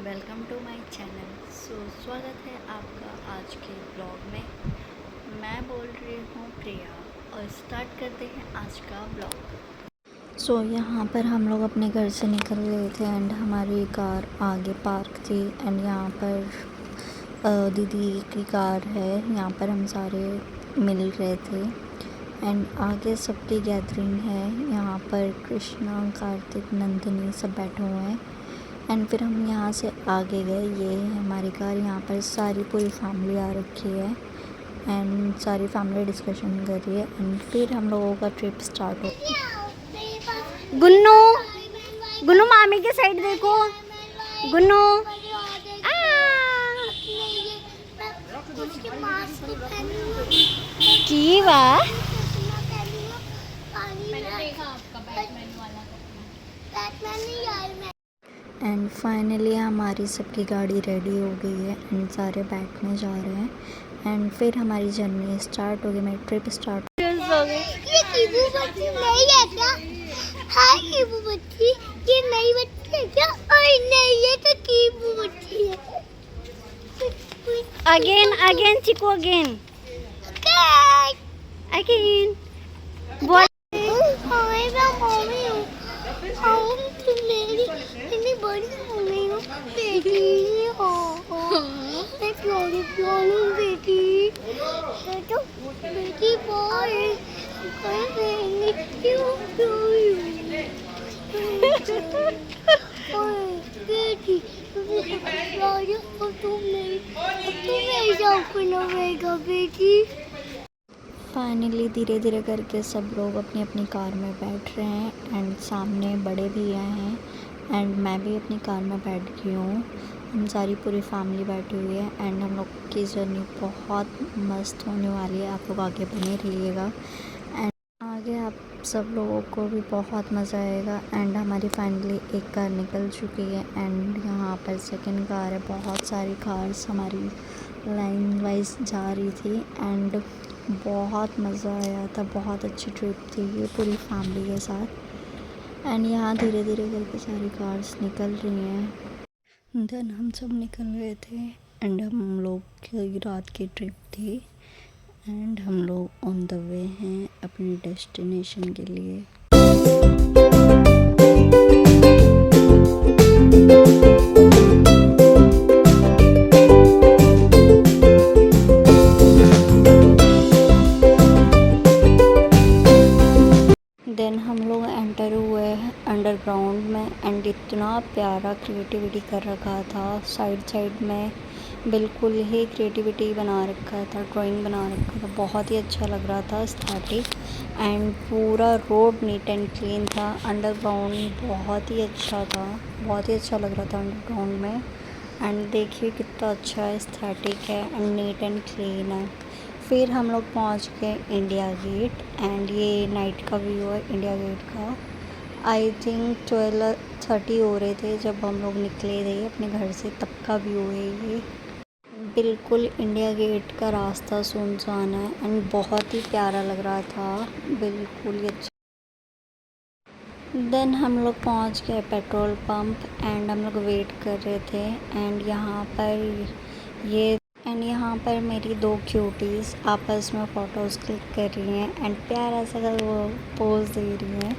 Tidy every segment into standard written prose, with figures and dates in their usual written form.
Welcome to my channel. स्वागत है आपका आज के ब्लॉग में। मैं बोल रही हूँ प्रिया और स्टार्ट करते हैं आज का ब्लॉग। यहाँ पर हम लोग अपने घर से निकल गए थे एंड हमारी कार आगे पार्क थी एंड यहाँ पर दीदी की कार है। यहाँ पर हम सारे मिल रहे थे एंड आगे सबकी गैदरिंग है। यहाँ पर कृष्णा, कार्तिक, नंदिनी सब बैठे हुए हैं एंड फिर हम यहाँ से आगे गए। ये है हमारी कार। यहाँ पर सारी पूरी फैमिली आ रखी है एंड सारी फैमिली डिस्कशन कर रही है एंड फिर हम लोगों का ट्रिप स्टार्ट हो। गुन्नू गुन्नू मामी के साइड देखो। गुन्नू की वाह एंड फाइनली हमारी सबकी गाड़ी रेडी हो गई है एंड सारे बैठने जा रहे हैं एंड फिर हमारी जर्नी स्टार्ट हो गई। मेरी ट्रिप स्टार्ट हो गई। ये कीबू बच्ची नहीं है क्या? हाय कीबू बच्ची, ये नई बच्ची है क्या? अरे नहीं, ये तो कीबू बच्ची है। अगेन चिकू अगेन बोल। इतनी बड़ी हो गई हूँ बेटी। मैं प्यारी प्यारी बेटी। तो बेटी बोल क्यों बेटी तुम नहीं जाओ बेटी। फाइनली धीरे धीरे करके सब लोग अपनी अपनी कार में बैठ रहे हैं एंड सामने बड़े भी आए हैं एंड मैं भी अपनी कार में बैठ गई हूँ। हम सारी पूरी फैमिली बैठी हुई है एंड हम लोग की जर्नी बहुत मस्त होने वाली है। आप लोग आगे बने रहिएगा एंड आगे आप सब लोगों को भी बहुत मज़ा आएगा। एंड हमारी फाइनली एक कार निकल चुकी है एंड यहाँ पर सेकंड कार है। बहुत सारी कार्स हमारी लाइन वाइज जा रही थी एंड बहुत मज़ा आया था। बहुत अच्छी ट्रिप थी ये पूरी फैमिली के साथ एंड यहाँ धीरे धीरे करके सारी कार्स निकल रही हैं। देन हम सब निकल गए थे एंड हम लोग की रात की ट्रिप थी एंड हम लोग ऑन द वे हैं अपनी डेस्टिनेशन के लिए। देन हम लोग एंटर हुए हैं अंडरग्राउंड में एंड इतना प्यारा क्रिएटिविटी कर रखा था। साइड साइड में बिल्कुल ही क्रिएटिविटी बना रखा था, ड्राइंग बना रखा था। बहुत ही अच्छा लग रहा था स्टैटिक एंड पूरा रोड नीट एंड क्लीन था। अंडरग्राउंड बहुत ही अच्छा था, बहुत ही अच्छा लग रहा था अंडरग्राउंड में। एंड देखिए कितना अच्छा एस्थेटिक है एंड नीट एंड क्लीन है। फिर हम लोग पहुंच गए इंडिया गेट एंड ये नाइट का व्यू है इंडिया गेट का। आई थिंक 12:30 हो रहे थे जब हम लोग निकले थे अपने घर से, तब का व्यू है ये। बिल्कुल इंडिया गेट का रास्ता सुनसान है एंड बहुत ही प्यारा लग रहा था, बिल्कुल ही अच्छा। देन हम लोग पहुंच गए पेट्रोल पंप एंड हम लोग वेट कर रहे थे एंड यहाँ पर मेरी दो क्यूटीज़ आपस में फ़ोटोज़ क्लिक कर रही हैं एंड प्यारा सा वो पोज दे रही हैं।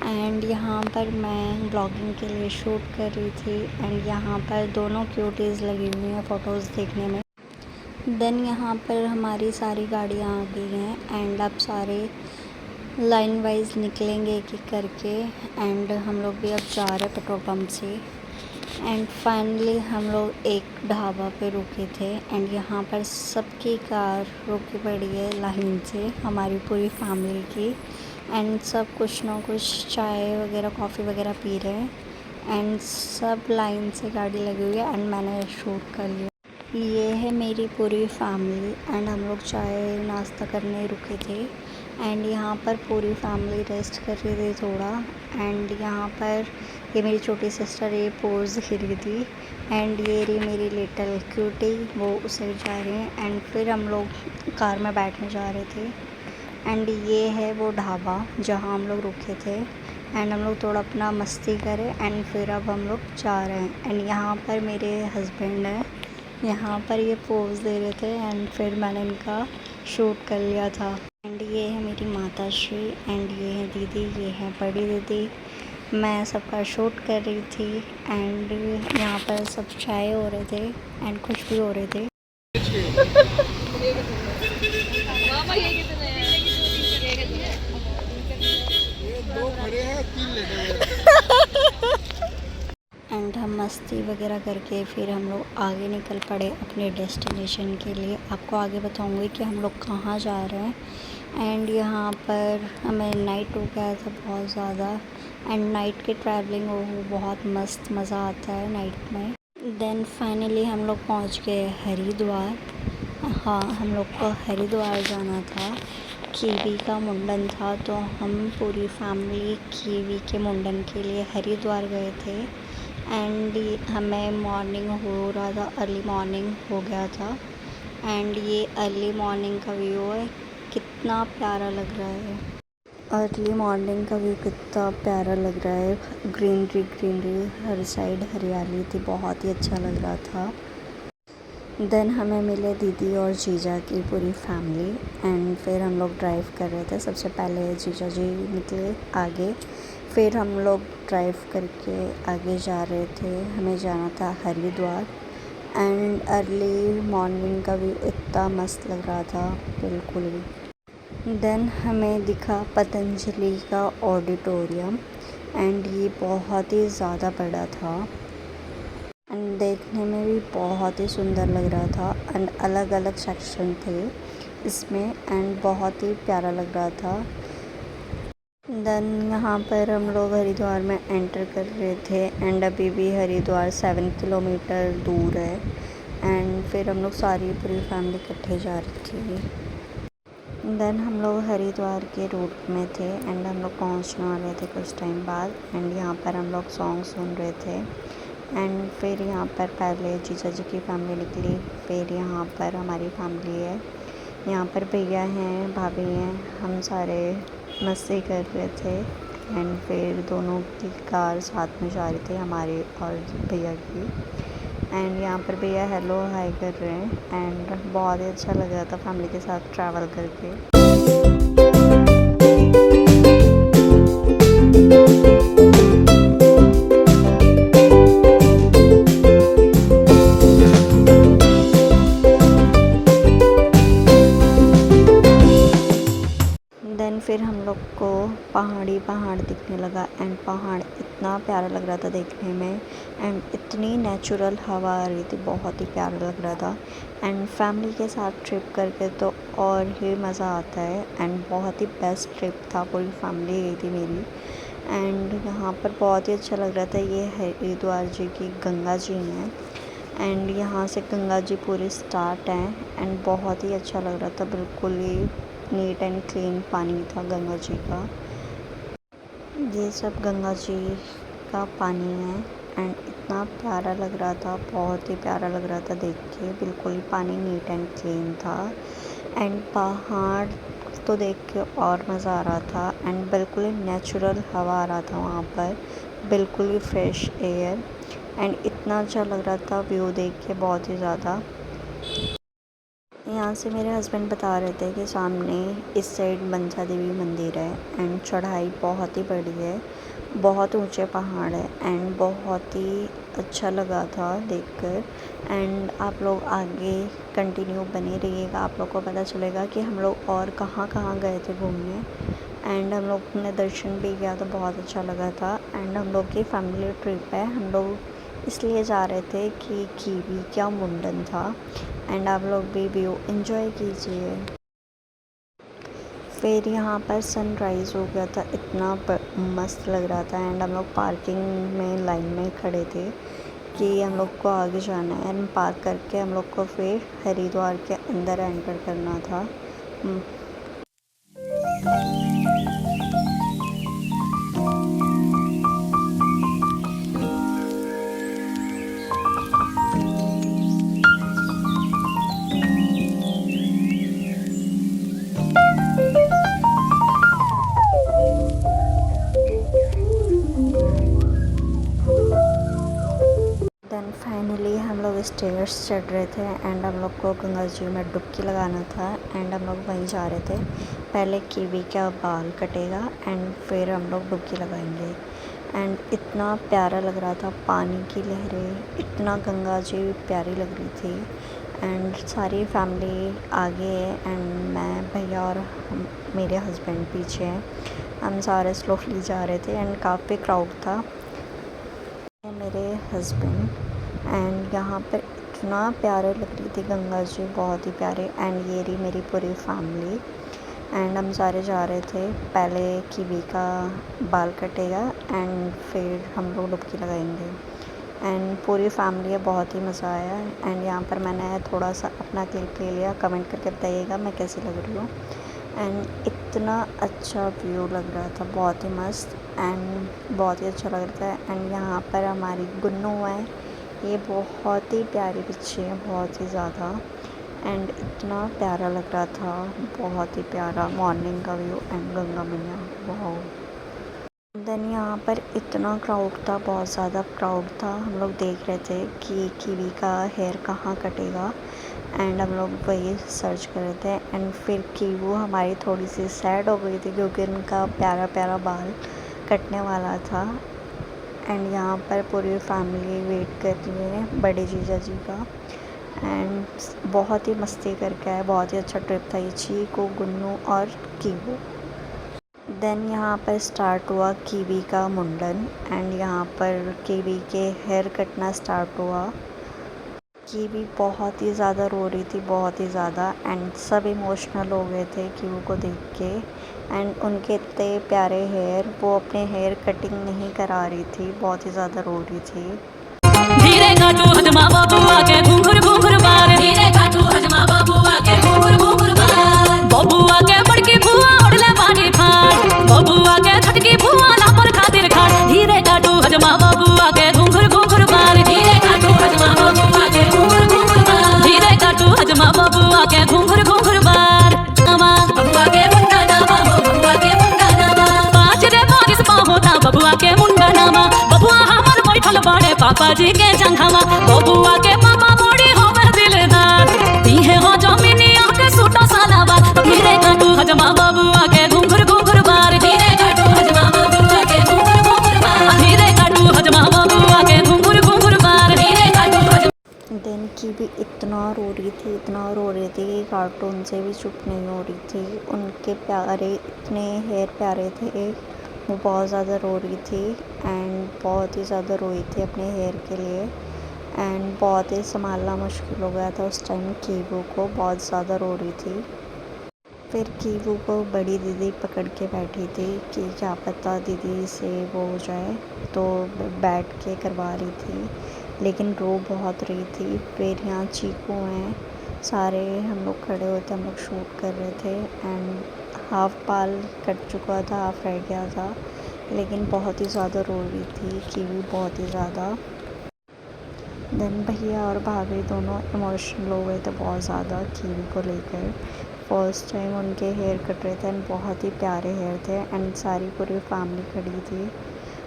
एंड यहाँ पर मैं ब्लॉगिंग के लिए शूट कर रही थी एंड यहाँ पर दोनों क्यूटीज़ लगी हुई हैं फ़ोटोज़ देखने में। देन यहाँ पर हमारी सारी गाड़ियाँ आ गई हैं एंड अब सारे लाइन वाइज निकलेंगे एक एक करके एंड हम लोग भी अब जा रहे हैं पेट्रोल पंप से। एंड फाइनली हम लोग एक ढाबा पे रुके थे एंड यहाँ पर सबकी कार रुकी पड़ी है लाइन से, हमारी पूरी फैमिली की। एंड सब कुछ ना कुछ चाय वगैरह कॉफ़ी वगैरह पी रहे हैं एंड सब लाइन से गाड़ी लगी हुई है एंड मैंने शूट कर लिया। ये है मेरी पूरी फैमिली एंड हम लोग चाय नाश्ता करने रुके थे एंड यहाँ पर पूरी फैमिली रेस्ट कर रही थी थोड़ा। एंड यहाँ पर ये मेरी छोटी सिस्टर ये पोज दे रही थी एंड ये रही मेरी लिटिल क्यूटी, वो उस साइड जा रही हैं एंड फिर हम लोग कार में बैठने जा रहे थे एंड ये है वो ढाबा जहाँ हम लोग रुके थे। एंड हम लोग थोड़ा अपना मस्ती करे एंड फिर अब हम लोग जा रहे हैं। एंड यहाँ पर मेरे हस्बैंड हैं, यहाँ पर ये पोज दे रहे थे एंड फिर मैंने इनका शूट कर लिया था। एंड ये है मेरी माता श्री एंड ये है दीदी, ये है बड़ी दीदी। मैं सबका शूट कर रही थी एंड यहाँ पर सब चाय हो रहे थे एंड खुश भी हो रहे थे। एंड हम मस्ती वगैरह करके फिर हम लोग आगे निकल पड़े अपने डेस्टिनेशन के लिए। आपको आगे बताऊंगी कि हम लोग कहाँ जा रहे हैं। एंड यहाँ पर हमें नाइट हो गया था बहुत ज़्यादा एंड नाइट की ट्रैवलिंग हो बहुत मस्त मज़ा आता है नाइट में। देन फाइनली हम लोग पहुँच गए हरिद्वार। हाँ, हम लोग को हरिद्वार जाना था, कीवी का मुंडन था, तो हम पूरी फैमिली कीवी के मुंडन के लिए हरिद्वार गए थे। एंड हमें मॉर्निंग हो रहा था, अर्ली मॉर्निंग हो गया था। एंड ये अर्ली मॉर्निंग का व्यू है, कितना प्यारा लग रहा है। अर्ली मॉर्निंग का व्यू कितना प्यारा लग रहा है, ग्रीनरी ग्रीनरी, हर साइड हरियाली थी, बहुत ही अच्छा लग रहा था। देन हमें मिले दीदी और जीजा की पूरी फैमिली एंड फिर हम लोग ड्राइव कर रहे थे। सबसे पहले जीजा जी निकले आगे, फिर हम लोग ड्राइव करके आगे जा रहे थे। हमें जाना था हरिद्वार एंड अर्ली मॉर्निंग का व्यू इतना मस्त लग रहा था, बिल्कुल भी। देन हमें दिखा पतंजलि का ऑडिटोरियम एंड ये बहुत ही ज़्यादा बड़ा था एंड देखने में भी बहुत ही सुंदर लग रहा था। एंड अलग अलग सेक्शन थे इसमें एंड बहुत ही प्यारा लग रहा था। देन यहाँ पर हम लोग हरिद्वार में एंटर कर रहे थे एंड अभी भी हरिद्वार 7 किलोमीटर दूर है। एंड फिर हम लोग सारी पूरी फैमिली इकट्ठे जा रही थी। देन हम लोग हरिद्वार के रूट में थे एंड हम लोग पहुँचने वाले थे कुछ टाइम बाद। एंड यहाँ पर हम लोग सॉन्ग सुन रहे थे एंड फिर यहाँ पर पहले जीजा जी की फैमिली निकली, फिर यहाँ पर हमारी फैमिली है। यहाँ पर भैया हैं, भाभी हैं, हम सारे मस्ती कर रहे थे एंड फिर दोनों की कार साथ में जा रही थी, हमारे और भैया की। एंड यहाँ पर भैया हेलो हाय कर रहे हैं एंड बहुत ही अच्छा लग रहा था फैमिली के साथ ट्रैवल करके। देन फिर हम लोग को पहाड़ दिखने लगा एंड पहाड़ इतना प्यारा लग रहा था देखने में एंड इतनी नेचुरल हवा आ रही थी, बहुत ही प्यारा लग रहा था। एंड फैमिली के साथ ट्रिप करके तो और ही मज़ा आता है एंड बहुत ही बेस्ट ट्रिप था, पूरी फैमिली गई थी मेरी। एंड यहाँ पर बहुत ही अच्छा लग रहा था। ये हरिद्वार जी की गंगा जी हैं एंड यहाँ से गंगा जी पूरी स्टार्ट हैं एंड बहुत ही अच्छा लग रहा था, बिल्कुल ही नीट एंड क्लीन पानी था गंगा जी का। ये सब गंगा जी का पानी है एंड इतना प्यारा लग रहा था, बहुत ही प्यारा लग रहा था देख के, बिल्कुल ही पानी नीट एंड क्लीन था। एंड पहाड़ तो देख के और मज़ा आ रहा था एंड बिल्कुल ही नेचुरल हवा आ रहा था वहाँ पर, बिल्कुल ही फ्रेश एयर एंड इतना अच्छा लग रहा था व्यू देख के, बहुत ही ज़्यादा। यहाँ से मेरे हस्बैंड बता रहे थे कि सामने इस साइड मनसा देवी मंदिर है एंड चढ़ाई बहुत ही बड़ी है, बहुत ऊंचे पहाड़ है एंड बहुत ही अच्छा लगा था देखकर। एंड आप लोग आगे कंटिन्यू बने रहिएगा, आप लोग को पता चलेगा कि हम लोग और कहाँ कहाँ गए थे घूमने। एंड हम लोग ने दर्शन भी किया तो बहुत अच्छा लगा था। एंड हम लोग की फैमिली ट्रिप है, हम लोग इसलिए जा रहे थे कि कीवी का मुंडन था एंड आप लोग भी व्यू एंजॉय कीजिए। फिर यहाँ पर सनराइज़ हो गया था, इतना मस्त लग रहा था एंड हम लोग पार्किंग में लाइन में खड़े थे कि हम लोग को आगे जाना है एंड पार्क करके हम लोग को फिर हरिद्वार के अंदर एंटर करना था। स्टेयर्स चढ़ रहे थे एंड हम लोग को गंगा जी में डुबकी लगाना था एंड हम लोग वहीं जा रहे थे। पहले कीवी का बाल कटेगा एंड फिर हम लोग डुबकी लगाएंगे। एंड इतना प्यारा लग रहा था, पानी की लहरें, इतना गंगा जी प्यारी लग रही थी। एंड सारी फैमिली आगे है एंड मैं, भैया और मेरे हस्बैंड पीछे हैं। हम सारे स्लोली जा रहे थे एंड काफ़ी क्राउड था। मेरे हस्बैंड एंड यहाँ पर इतना प्यारे लग रही थी गंगा जी, बहुत ही प्यारे। एंड ये रही मेरी पूरी फैमिली एंड हम सारे जा रहे थे। पहले कीवी का बाल कटेगा एंड फिर हम लोग डुबकी लगाएंगे एंड पूरी फैमिली है, बहुत ही मज़ा आया। एंड यहाँ पर मैंने थोड़ा सा अपना क्लिप ले लिया, कमेंट करके बताइएगा मैं कैसी लग रही हूँ। एंड इतना अच्छा व्यू लग रहा था, बहुत ही मस्त एंड बहुत ही अच्छा लग रहा था। एंड यहाँ पर हमारी गुन्नू है, ये बहुत ही प्यारी बच्ची है, बहुत ही ज़्यादा। एंड इतना प्यारा लग रहा था, बहुत ही प्यारा मॉर्निंग का व्यू एंड गंगा मैया, बहुत। देन यहाँ पर इतना क्राउड था, बहुत ज़्यादा क्राउड था। हम लोग देख रहे थे कि कीवी का हेयर कहाँ कटेगा एंड हम लोग वही सर्च कर रहे थे। एंड फिर कीवू हमारी थोड़ी सी सैड हो गई थी क्योंकि उनका प्यारा प्यारा बाल कटने वाला था। एंड यहाँ पर पूरी फैमिली वेट कर रही है बड़े जीजा जी का एंड बहुत ही मस्ती करके आए, बहुत ही अच्छा ट्रिप था ये चीकू, गुन्नू और कीवू। देन यहाँ पर स्टार्ट हुआ कीवी का मुंडन एंड यहाँ पर कीवी के हेयर कटना स्टार्ट हुआ। कीवी बहुत ही ज़्यादा रो रही थी, बहुत ही ज़्यादा। एंड सब इमोशनल हो गए थे कीवू को देख के। एंड उनके इतने प्यारे हेयर, वो अपने हेयर कटिंग नहीं करा रही थी, बहुत ही ज़्यादा रो रही थी। धीरे काटू हजमा बबुआ के घुंघरू घुंघरू बार, धीरे काटू हजमा बबुआ के घुंघरू घुंघरू बार। बबुआ के बड़की बुआ ओढ़ले बानी फाड़, बबुआ के छटकी बुआ लापर खातिर खाड़। धीरे काटू हजमा बबुआ के घुंघरू घुंघरू बार, धीरे काटू हजमा बबुआ के घुंघरू घुंघरू बार। धीरे काटू हजमा बबुआ के घुंघरू घुंघरू बार। बबुआ के मुंडा नामा हो, बबुआ के मुंडा नामा। पाँच रे बारिश पा होता बबुआ के मुंडा नामा। बबुआ हमर बैठल बड़े पापा जी के जंघवा, बबुआ के पापा बड़ी होवे दिलदार। दीहे हो जमीनिया के सूटा सालाबार। धीरे काटू हजमा बबुआ के घुंघरू घुंघरू बार, धीरे काटू हजमा बबुआ के घुंघरू घुंघरू बार। धीरे काटू हजमा बबुआ के घुंघरू घुंघरू बार, धीरे काटू हजमा। देन कीवी इतना रो रही थी, इतना रो रही थी कि कार्टून से भी चुप नहीं हो रही थी। उनके प्यारे इतने हेयर प्यारे थे, वो बहुत ज़्यादा रो रही थी एंड बहुत ही ज़्यादा रोई थी अपने हेयर के लिए। एंड बहुत ही संभालना मुश्किल हो गया था उस टाइम कीवू को, बहुत ज़्यादा रो रही थी। फिर कीवू को बड़ी दीदी पकड़ के बैठी थी कि क्या पता दीदी से वो हो जाए, तो बैठ के करवा रही थी, लेकिन रो बहुत रही थी। फिर यहाँ चीकू हैं, सारे हम लोग खड़े हुए थे, हम लोग शूट कर रहे थे। एंड हाफ बाल कट चुका था, हाफ रह गया था, लेकिन बहुत ही ज़्यादा रो रही थी कीवी, बहुत ही ज़्यादा। देन भैया और भाभी दोनों इमोशनल हो गए थे बहुत ज़्यादा कीवी को लेकर। फर्स्ट टाइम उनके हेयर कट रहे थे एंड बहुत ही प्यारे हेयर थे। एंड सारी पूरी फैमिली खड़ी थी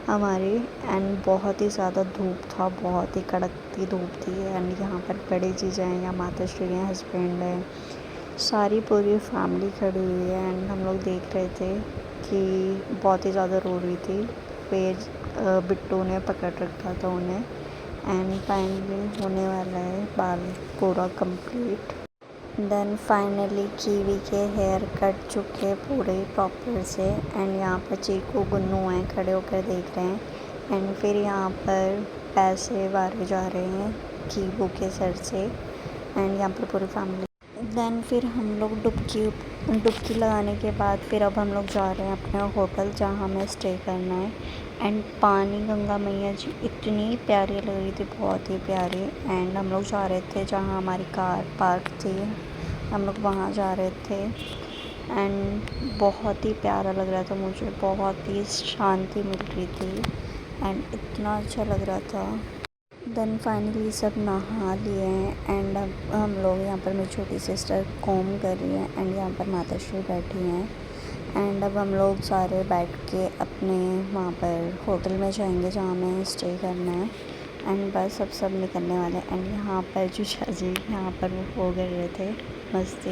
हमारी एंड बहुत ही ज़्यादा धूप था, बहुत ही कड़कती धूप थी। एंड यहाँ पर बड़े जीजा हैं, यहाँ माता श्री हैं, हस्बैंड हैं, सारी पूरी फैमिली खड़ी हुई है। एंड हम लोग देख रहे थे कि बहुत ही ज़्यादा रो रही थी। फिर बिट्टू ने पकड़ रखा था उन्हें एंड फाइनली होने वाला है बाल पूरा कंप्लीट। देन फाइनली कीवी के हेयर कट चुके पूरे प्रॉपर से। एंड यहाँ पर चीकू गुन्नू हैं, खड़े होकर देख रहे हैं। एंड फिर यहाँ पर पैसे वारे जा रहे हैं कीवू के सर से एंड यहाँ पर पूरी फैमिली। देन फिर हम लोग डुबकी लगाने के बाद फिर अब हम लोग जा रहे हैं अपने होटल जहाँ हमें स्टे करना है। एंड पानी गंगा मैया जी इतनी प्यारी लग रही थी, बहुत ही प्यारी। एंड हम लोग जा रहे थे जहाँ हमारी कार पार्क थी, हम लोग वहाँ जा रहे थे। एंड बहुत ही प्यारा लग रहा था मुझे, बहुत ही शांति मिल रही थी एंड इतना अच्छा लग रहा था। देन फाइनली सब नहा लिए हैं एंड अब हम लोग यहाँ पर मेरी छोटी सिस्टर कॉम कर रही है एंड यहाँ पर माता श्री बैठी हैं। एंड अब हम लोग सारे बैठ के अपने वहाँ पर होटल में जाएंगे जहाँ हमें स्टे करना है। एंड बस अब सब निकलने वाले हैं। एंड यहाँ पर जो जी यहाँ पर वो हो कर रहे थे मस्ती।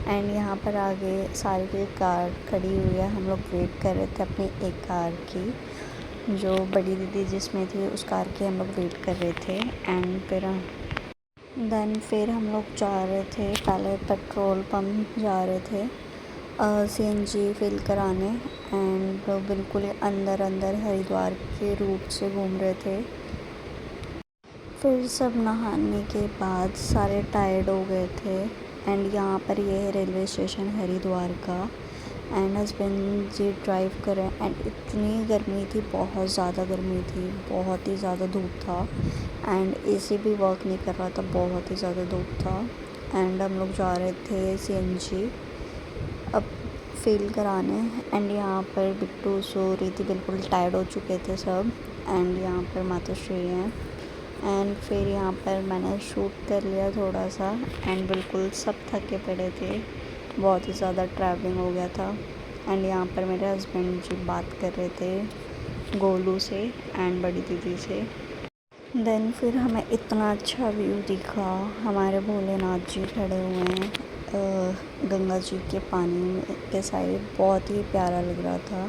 एंड यहाँ पर आगे सारी की कार खड़ी हुई है, हम लोग वेट कर रहे थे अपनी एक कार की, जो बड़ी दीदी जिसमें थी उस कार की हम लोग वेट कर रहे थे। एंड फिर हम लोग जा रहे थे, पहले पेट्रोल पम्प जा रहे थे CNG फिल कराने। एंड बिल्कुल अंदर हरिद्वार के रूट से घूम रहे थे। फिर सब नहाने के बाद सारे टायर्ड हो गए थे। एंड यहाँ पर ये है रेलवे स्टेशन हरिद्वार का। एंड हस्बैंड जी ड्राइव करें। एंड इतनी गर्मी थी, बहुत ज़्यादा गर्मी थी, बहुत ही ज़्यादा धूप था। एंड AC भी वर्क नहीं कर रहा था, बहुत ही ज़्यादा धूप था। एंड हम लोग जा रहे थे CNG अब फिल कराने। एंड यहाँ पर बिट्टू सो रही थी, बिल्कुल टायर्ड हो चुके थे सब। एंड यहाँ पर मातोश्री हैं। एंड फिर यहाँ पर मैंने शूट कर लिया थोड़ा सा। एंड बिल्कुल सब थके पड़े थे, बहुत ही ज़्यादा ट्रैवलिंग हो गया था। एंड यहाँ पर मेरे हस्बैंड जी बात कर रहे थे गोलू से एंड बड़ी दीदी से। देन फिर हमें इतना अच्छा व्यू दिखा, हमारे भोलेनाथ जी खड़े हुए हैं गंगा जी के पानी के साइड, बहुत ही प्यारा लग रहा था।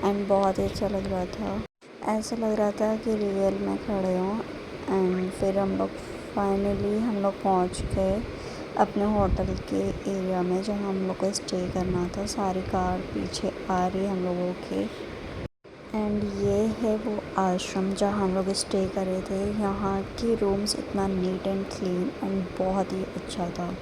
एंड बहुत ही अच्छा लग रहा था, ऐसा लग रहा था कि रियल में खड़े हों। एंड फिर हम लोग फाइनली पहुंच गए अपने होटल के एरिया में, जहां हम लोग को स्टे करना था। सारी कार पीछे आ रही हम लोगों के। एंड ये है वो आश्रम जहाँ हम लोग स्टे करे थे। यहाँ की रूम्स इतना नीट एंड क्लीन एंड बहुत ही अच्छा था।